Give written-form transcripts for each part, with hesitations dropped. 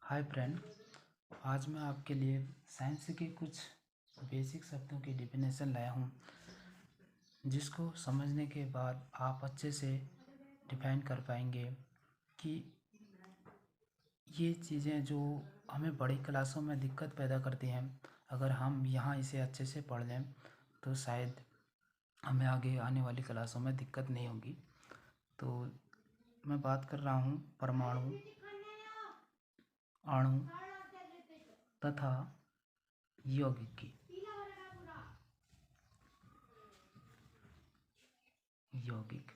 Hi friend. आज मैं आपके लिए साइंस के कुछ बेसिक शब्दों की डेफिनेशन लाया हूँ, जिसको समझने के बाद आप अच्छे से डिफाइन कर पाएंगे कि ये चीज़ें जो हमें बड़ी क्लासों में दिक्कत पैदा करती हैं, अगर हम यहाँ इसे अच्छे से पढ़ लें तो शायद हमें आगे आने वाली क्लासों में दिक्कत नहीं होगी। तो मैं बात कर रहा हूँ परमाणु, अणु तथा यौगिक की। यौगिक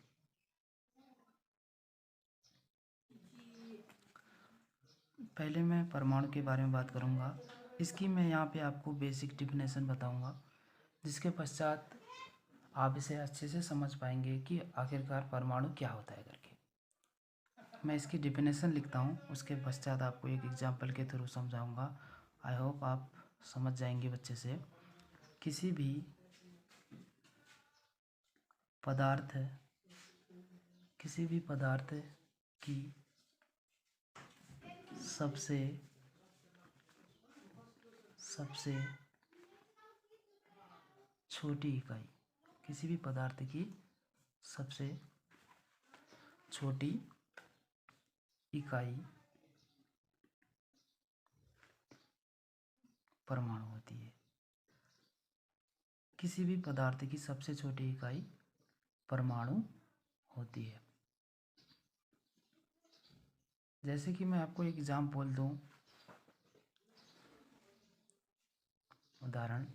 पहले मैं परमाणु के बारे में बात करूंगा। इसकी मैं यहाँ पे आपको बेसिक डिफिनेशन बताऊंगा, जिसके पश्चात आप इसे अच्छे से समझ पाएंगे कि आखिरकार परमाणु क्या होता है करके। मैं इसकी डिफिनेशन लिखता हूँ, उसके पश्चात आपको एक एग्जांपल के थ्रू समझाऊंगा। आई होप आप समझ जाएंगे अच्छे से। किसी भी पदार्थ की सबसे छोटी इकाई, किसी भी पदार्थ की सबसे छोटी इकाई परमाणु होती है। किसी भी पदार्थ की सबसे छोटी इकाई परमाणु होती है। जैसे कि मैं आपको एक एग्जाम्पल दूं, उदाहरण,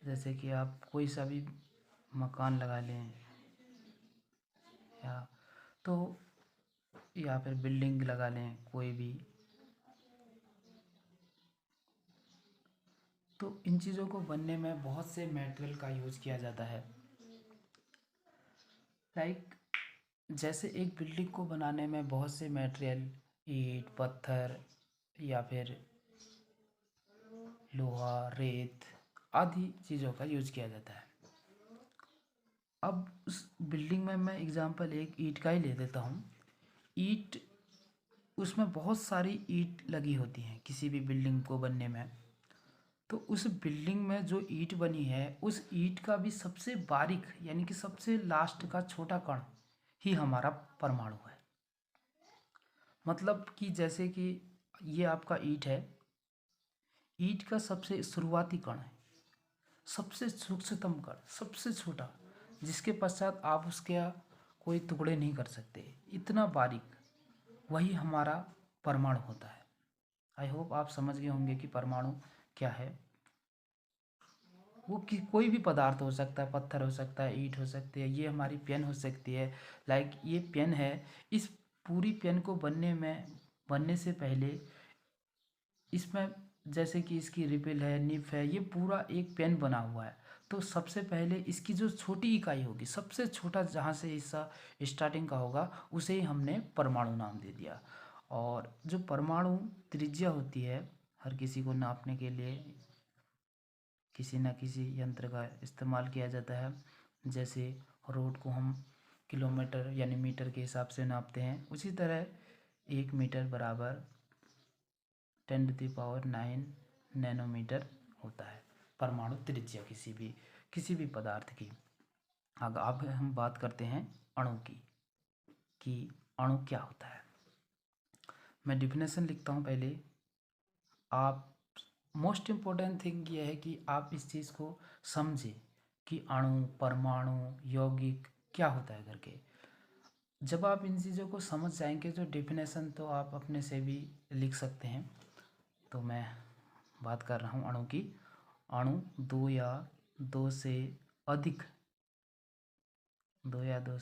जैसे कि आप कोई सा भी मकान लगा लें या फिर बिल्डिंग लगा लें कोई भी, तो इन चीज़ों को बनने में बहुत से मटेरियल का यूज़ किया जाता है। लाइक जैसे एक बिल्डिंग को बनाने में बहुत से मटेरियल, ईंट, पत्थर या फिर लोहा, रेत आदि चीज़ों का यूज़ किया जाता है। अब उस बिल्डिंग में मैं एग्जांपल एक ईंट का ही ले देता हूँ। ईंट, उसमें बहुत सारी ईंट लगी होती हैं किसी भी बिल्डिंग को बनने में। तो उस बिल्डिंग में जो ईंट बनी है, उस ईंट का भी सबसे बारीक यानी कि सबसे लास्ट का छोटा कण ही हमारा परमाणु है। मतलब कि जैसे कि ये आपका ईंट है, ईंट का सबसे शुरुआती कण है, सबसे सूक्ष्मतम कण, सबसे छोटा, जिसके पश्चात आप उसके कोई टुकड़े नहीं कर सकते, इतना बारीक, वही हमारा परमाणु होता है। आई होप आप समझ गए होंगे कि परमाणु क्या है। वो कोई भी पदार्थ हो सकता है, पत्थर हो सकता है, ईंट हो सकती है, ये हमारी पेन हो सकती है। लाइक ये पेन है, इस पूरी पेन को बनने से पहले इसमें जैसे कि इसकी रिपिल है, निब है, ये पूरा एक पेन बना हुआ है। तो सबसे पहले इसकी जो छोटी इकाई होगी, सबसे छोटा जहाँ से हिस्सा स्टार्टिंग का होगा, उसे ही हमने परमाणु नाम दे दिया। और जो परमाणु त्रिज्या होती है, हर किसी को नापने के लिए किसी न किसी यंत्र का इस्तेमाल किया जाता है। जैसे रोड को हम किलोमीटर यानी मीटर के हिसाब से नापते हैं, उसी तरह 1 मीटर बराबर 10⁹ नैनोमीटर होता है परमाणु त्रिज्या किसी भी पदार्थ की। अब हम बात करते हैं अणु की, कि अणु क्या होता है। मैं डिफिनेशन लिखता हूँ पहले। आप मोस्ट इम्पोर्टेंट थिंग ये है कि आप इस चीज़ को समझें कि अणु, परमाणु, यौगिक क्या होता है करके। जब आप इन चीज़ों को समझ जाएंगे तो डेफिनेशन तो आप अपने से भी लिख सकते हैं। तो मैं बात कर रहा हूँ अणु की। अणु दो या दो से अधिक परमाणुओं,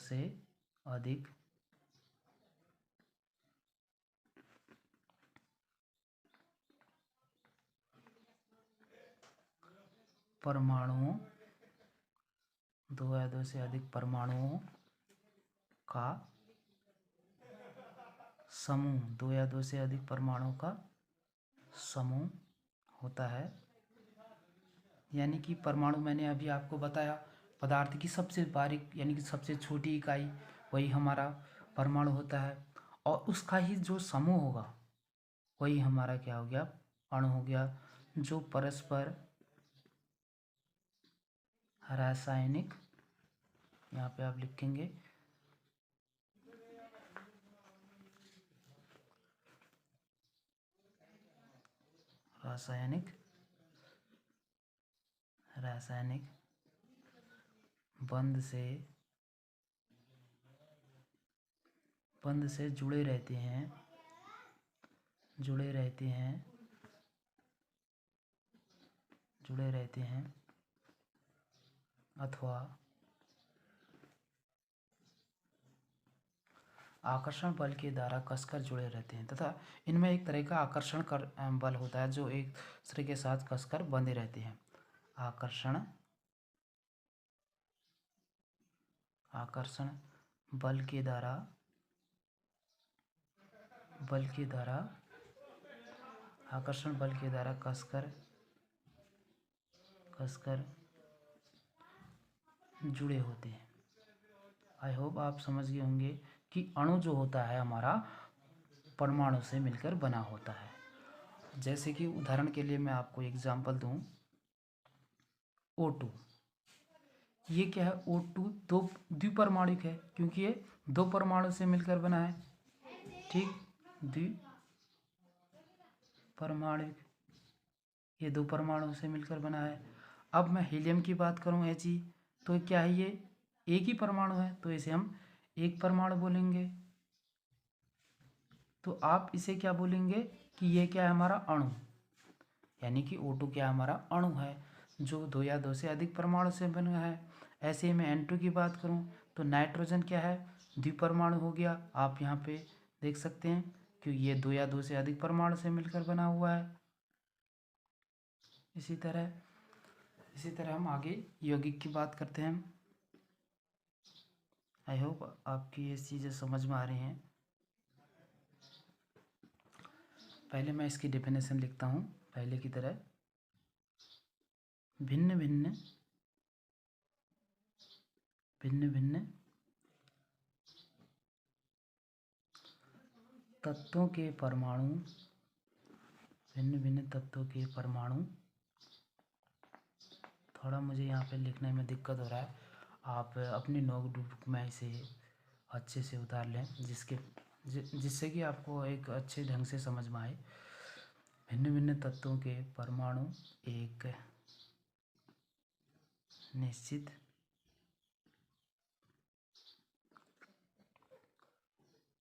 परमाणुओं का समूह, दो या दो से अधिक परमाणुओं का समूह होता है। यानी कि परमाणु, मैंने अभी आपको बताया, पदार्थ की सबसे बारीक यानी कि सबसे छोटी इकाई, वही हमारा परमाणु होता है। और उसका ही जो समूह होगा, वही हमारा क्या हो गया, अणु हो गया, जो परस्पर रासायनिक, यहाँ पे आप लिखेंगे रासायनिक बंध से जुड़े रहते हैं अथवा आकर्षण बल के द्वारा कसकर जुड़े रहते हैं, तथा इनमें एक तरह का आकर्षण बल होता है जो एक दूसरे के साथ कसकर बंधे रहते हैं। आकर्षण बल के द्वारा आकर्षण बल के द्वारा कसकर जुड़े होते हैं। आई होप आप समझ गए होंगे कि अणु जो होता है हमारा परमाणु से मिलकर बना होता है। जैसे कि उदाहरण के लिए मैं आपको एग्जांपल दूं, O2, ये क्या है, O2 दो द्विपरमाणुक है क्योंकि ये दो परमाणु से मिलकर बना है, ठीक, द्विपरमाणुक, ये दो परमाणु से मिलकर बना है। अब मैं हीलियम की बात करूं He, तो क्या है, ये एक ही परमाणु है तो इसे हम एक परमाणु बोलेंगे। तो आप इसे क्या बोलेंगे कि ये क्या है, हमारा अणु, यानी कि O2 क्या हमारा अणु है जो दो या दो से अधिक परमाणु से बना है। ऐसे ही मैं N2 की बात करूं तो नाइट्रोजन क्या है, द्विपरमाणु हो गया, आप यहाँ पे देख सकते हैं कि ये दो या दो से अधिक परमाणु से मिलकर बना हुआ है। इसी तरह हम आगे यौगिक की बात करते हैं। आई होप आपकी ये चीज़ें समझ में आ रही हैं। पहले मैं इसकी डेफिनेशन लिखता हूँ पहले की तरह, भिन्न भिन्न तत्वों के परमाणु, थोड़ा मुझे यहाँ पे लिखने में दिक्कत हो रहा है, आप अपनी नोटबुक में इसे अच्छे से उतार लें जिससे कि आपको एक अच्छे ढंग से समझ में आए। भिन्न भिन्न तत्वों के परमाणु एक निश्चित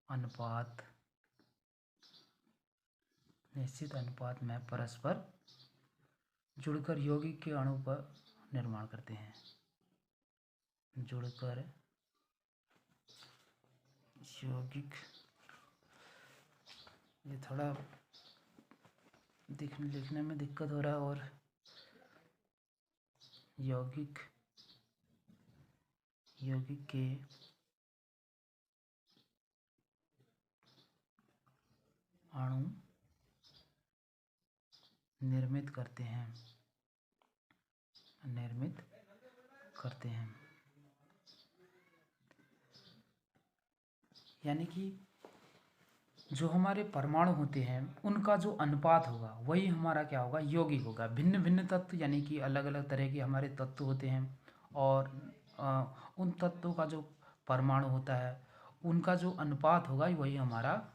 अनुपात में परस्पर जुड़कर यौगिक के अणु पर निर्माण करते हैं। जुड़कर यौगिक, ये थोड़ा लिखने में दिक्कत हो रहा है, और यौगिक के अणु निर्मित करते हैं यानी कि जो हमारे परमाणु होते हैं उनका जो अनुपात होगा वही हमारा क्या होगा, यौगिक होगा। भिन्न भिन्न तत्व यानी कि अलग अलग तरह के हमारे तत्व होते हैं, और उन तत्वों का जो परमाणु होता है उनका जो अनुपात होगा वही हमारा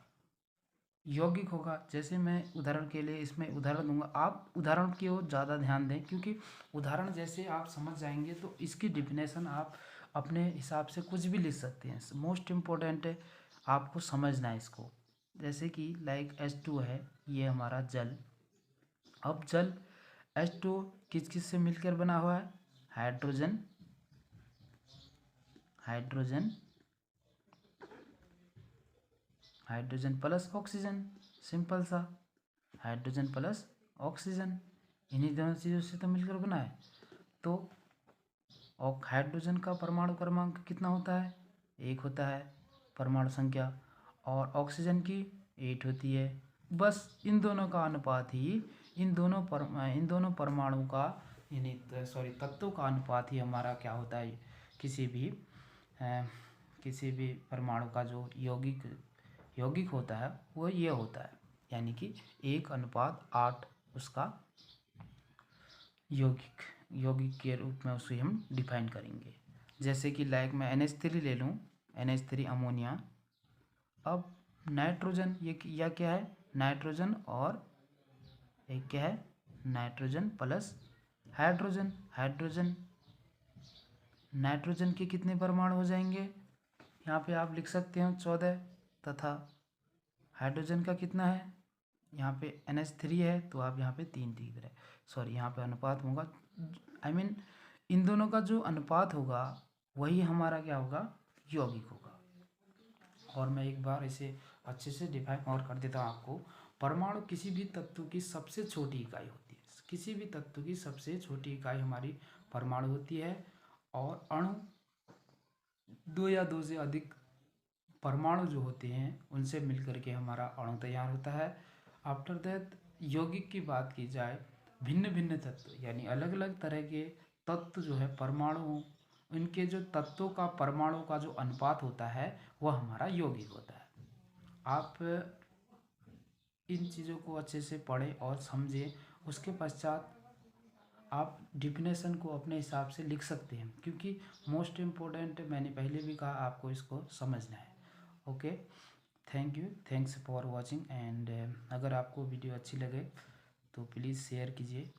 यौगिक होगा। जैसे मैं उदाहरण के लिए इसमें उदाहरण दूंगा, आप उदाहरण की ओर ज़्यादा ध्यान दें क्योंकि उदाहरण जैसे आप समझ जाएंगे तो इसकी डिफिनेशन आप अपने हिसाब से कुछ भी लिख सकते हैं। मोस्ट इम्पोर्टेंट है आपको समझना है इसको। जैसे कि लाइक H2 है, ये हमारा जल। अब जल H2 किस किस से मिलकर बना हुआ है, हाइड्रोजन प्लस ऑक्सीजन, सिंपल सा, हाइड्रोजन प्लस ऑक्सीजन, इन्हीं दोनों चीज़ों से तो मिलकर बना है। तो और हाइड्रोजन का परमाणु क्रमांक कितना होता है, 1 होता है परमाणु संख्या, और ऑक्सीजन की 8 होती है। बस इन दोनों का अनुपात ही, इन दोनों परमाणु का यानी तत्वों का अनुपात ही हमारा क्या होता है, किसी भी परमाणु का जो यौगिक होता है वो ये होता है। यानी कि 1:8 उसका यौगिक के रूप में उसे हम डिफाइन करेंगे। जैसे कि लाइक मैं NH3 ले लूँ, NH3 अमोनिया। अब नाइट्रोजन, ये या क्या है, नाइट्रोजन, और एक क्या है, नाइट्रोजन प्लस हाइड्रोजन। नाइट्रोजन के कितने परमाणु हो जाएंगे, यहाँ पे आप लिख सकते हो 14, तथा हाइड्रोजन का कितना है, यहाँ पे NH3 है तो आप यहाँ पे 3 लिख रहे, सॉरी यहाँ पे अनुपात होगा, I mean इन दोनों का जो अनुपात होगा वही हमारा क्या होगा, यौगिक होगा। और मैं एक बार इसे अच्छे से डिफाइन और कर देता हूँ आपको। परमाणु किसी भी तत्व की सबसे छोटी इकाई होती है, किसी भी तत्व की सबसे छोटी इकाई हमारी परमाणु होती है। और अणु 2 या 2 से अधिक परमाणु जो होते हैं उनसे मिलकर के हमारा अणु तैयार होता है। आफ्टर दैट यौगिक की बात की जाए, भिन्न भिन्न तत्व यानी अलग अलग तरह के तत्व जो है परमाणु, इनके जो तत्वों का परमाणु का जो अनुपात होता है वह हमारा यौगिक होता है। आप इन चीज़ों को अच्छे से पढ़ें और समझें, उसके पश्चात आप डिफिनेशन को अपने हिसाब से लिख सकते हैं, क्योंकि मोस्ट इम्पोर्टेंट मैंने पहले भी कहा आपको इसको समझना है। Okay, thank you, thanks for watching. And अगर आपको वीडियो अच्छी लगे तो प्लीज़ शेयर कीजिए।